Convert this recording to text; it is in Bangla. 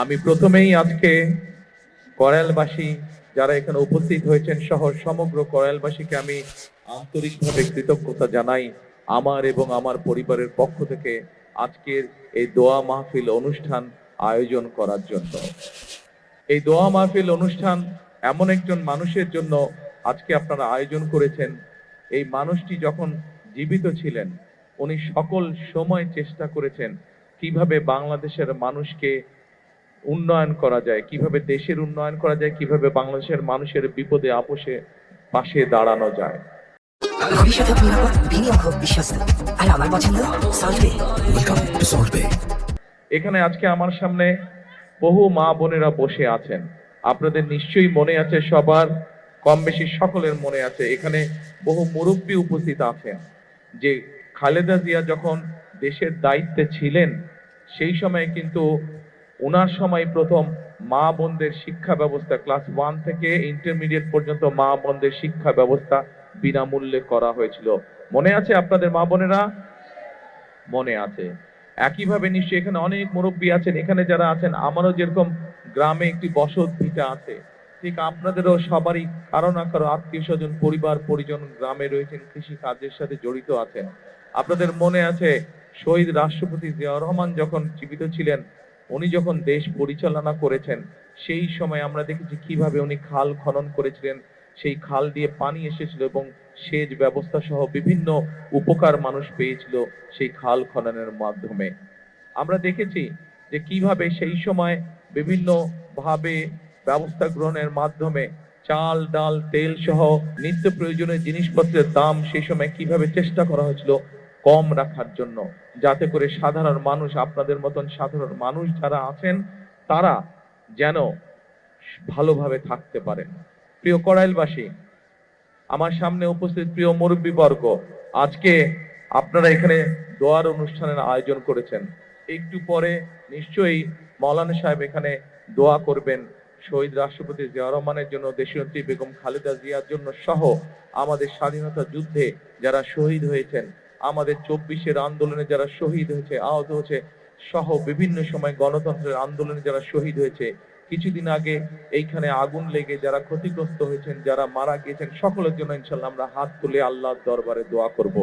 আমি প্রথমেই আজকে করাইলবাসী যারা এখানে উপস্থিত হয়েছেন সহ সমগ্র করাইলবাসীকে আমি আন্তরিকভাবে কৃতজ্ঞতা জানাই আমার এবং আমার পরিবারের পক্ষ থেকে আজকের এই দোয়া মাহফিল অনুষ্ঠান আয়োজন করার জন্য। এই দোয়া মাহফিল অনুষ্ঠান এমন একজন মানুষের জন্য আজকে আপনারা আয়োজন করেছেন। এই মানুষটি যখন জীবিত ছিলেন উনি সকল সময় চেষ্টা করেছেন কিভাবে বাংলাদেশের মানুষকে উন্নয়ন করা যায়, কিভাবে দেশের উন্নয়ন করা যায়, কিভাবে বাংলাদেশের মানুষের বিপদে আপসে পাশে দাঁড়ানো যায়। ভবিষ্যতে নিরাপদ, বিনিয়োগ হোক বিশ্বস্ত, আর আমার পছন্দ সল্ট বে। ওয়েলকাম টু সল্ট বে। এখানে আজকে আমার সামনে বহু মা বোনেরা বসে আছেন। আপনাদের নিশ্চয়ই মনে আছে, সবার কম বেশি সকলের মনে আছে, এখানে বহু মুরব্বী উপস্থিত আছেন যে খালেদা জিয়া যখন দেশের দায়িত্বে ছিলেন সেই সময় কিন্তু ওনার সময় প্রথম মা বোনদের শিক্ষা ব্যবস্থা ক্লাস 1 থেকে ইন্টারমিডিয়েট পর্যন্ত মা বোনদের শিক্ষা ব্যবস্থা বিনামূল্যে করা হয়েছিল। মনে আছে আপনাদের মা বোনেরা? মনে আছে। একইভাবে নিশ্চয়ই এখানে অনেক মুরব্বী আছেন, এখানে যারা আছেন আমারও যেরকম গ্রামে একটি বসত ভিটা আছে, ঠিক আপনাদেরও সবারই কারো না কারো আত্মীয় স্বজন পরিবার পরিজন গ্রামে রয়েছেন, কৃষি কাজের সাথে জড়িত আছেন। আপনাদের মনে আছে শহীদ রাষ্ট্রপতি জিয়াউর রহমান যখন জীবিত ছিলেন, উনি যখন দেশ পরিচালনা করেছেন সেই সময় আমরা দেখেছি কিভাবে উনি খাল খনন করেছিলেন, সেই খাল দিয়ে পানি এসেছিল এবং সেচ ব্যবস্থা সহ বিভিন্ন উপকার মানুষ পেয়েছিল সেই খাল খননের মাধ্যমে। আমরা দেখেছি যে কিভাবে সেই সময় বিভিন্ন ভাবে ব্যবস্থা গ্রহণের মাধ্যমে চাল ডাল তেল সহ নিত্য প্রয়োজনীয় জিনিসপত্রের দাম সেই সময় কিভাবে চেষ্টা করা হয়েছিল কম রাখার জন্য, যাতে করে সাধারণ মানুষ, আপনাদের মতন সাধারণ মানুষ যারা আছেন তারা যেন ভালোভাবে থাকতে পারেন। প্রিয় করাইলবাসী, আমার সামনে উপস্থিত প্রিয় মুরব্বীবর্গ, আজকে আপনারা এখানে দোয়ার অনুষ্ঠানের আয়োজন করেছেন। একটু পরে নিশ্চয়ই মৌলানা সাহেব এখানে দোয়া করবেন শহীদ রাষ্ট্রপতি জিয়াউর রহমানের জন্য, দেশনেত্রী বেগম খালেদা জিয়ার জন্য সহ আমাদের স্বাধীনতা যুদ্ধে যারা শহীদ হয়েছেন, আমাদের 24-এর আন্দোলনে যারা শহীদ হয়েছে আহত হয়েছে সহ বিভিন্ন সময় গণতন্ত্রের আন্দোলনে যারা শহীদ হয়েছে, কিছুদিন আগে এইখানে আগুন লেগে যারা ক্ষতিগ্রস্ত হয়েছেন, যারা মারা গিয়েছেন, সকলের জন্য ইনশাল্লাহ আমরা হাত তুলে আল্লাহর দরবারে দোয়া করব।